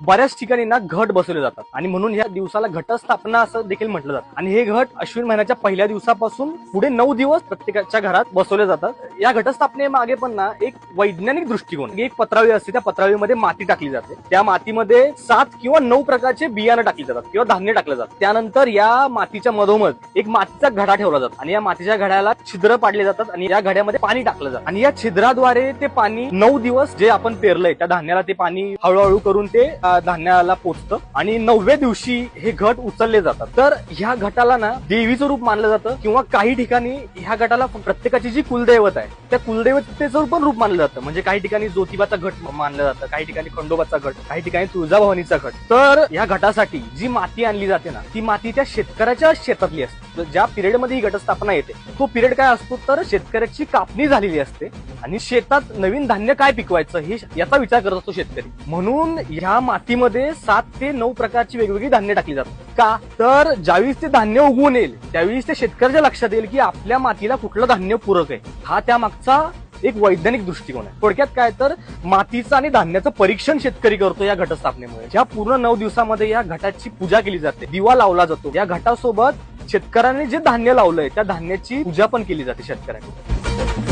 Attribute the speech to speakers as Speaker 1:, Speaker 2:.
Speaker 1: बऱ्याच ठिकाणी ना घट बसवले जातात आणि म्हणून ह्या दिवसाला घटस्थापना असं देखील म्हटलं जातं। आणि हे घट अश्विन महिन्याच्या पहिल्या दिवसापासून पुढे 9 दिवस प्रत्येकाच्या घरात बसवले जातात। या घटस्थापनेमागे पण ना एक वैज्ञानिक दृष्टिकोन, एक पत्रावळी असते, त्या पत्रावळीमध्ये माती टाकली जाते, त्या मातीमध्ये 7 किंवा 9 प्रकारचे बियाणं टाकली जातात किंवा धान्य टाकलं जातं। त्यानंतर या मातीच्या मधोमध एक मातीचा घडा ठेवला जातो आणि या मातीच्या घड्याला छिद्र पाडले जातात आणि या घड्यामध्ये पाणी टाकलं जातं आणि या छिद्राद्वारे ते पाणी 9 दिवस जे आपण पेरलंय त्या धान्याला ते पाणी हळूहळू करून ते धान्याला पोचतं आणि 9व्या दिवशी हे घट उचलले जातात। तर ह्या घटाला ना देवीचं रूप मानलं जातं किंवा काही ठिकाणी ह्या घटाला प्रत्येकाची जी कुलदैवत आहे त्या कुलदैवतेचं पण रूप मानलं जातं। म्हणजे काही ठिकाणी ज्योतिबाचा घट मानलं जातं, काही ठिकाणी खंडोबाचा घट, काही ठिकाणी तुळजाभवानीचा घट। तर या घटासाठी जी माती आणली जाते ना ती माती त्या शेतकऱ्याच्या शेतातली असते। ज्या पिरियड मध्ये ही घटस्थापना येते तो पिरियड काय असतो तर शेतकऱ्याची कापणी झालेली असते आणि शेतात नवीन धान्य काय पिकवायचं हे याचा विचार करत असतो शेतकरी। म्हणून ह्या मातीमध्ये 7 ते 9 प्रकारची वेगवेगळी धान्य टाकली जातात। का तर ज्यावेळेस ते धान्य उगवून येईल त्यावेळेस ते शेतकऱ्याच्या लक्षात येईल की आपल्या मातीला कुठलं धान्य पूरक आहे, हा त्या मागचा एक वैज्ञानिक दृष्टिकोन आहे। थोडक्यात काय तर मातीचं आणि धान्याचं परीक्षण शेतकरी करतो या घटस्थापनेमुळे। या पूर्ण 9 दिवसामध्ये या घटाची पूजा केली जाते, दिवा लावला जातो। या घटासोबत शेतकऱ्यांनी जे धान्य लावलंय त्या धान्याची पूजा पण केली जाते शेतकऱ्यांनी।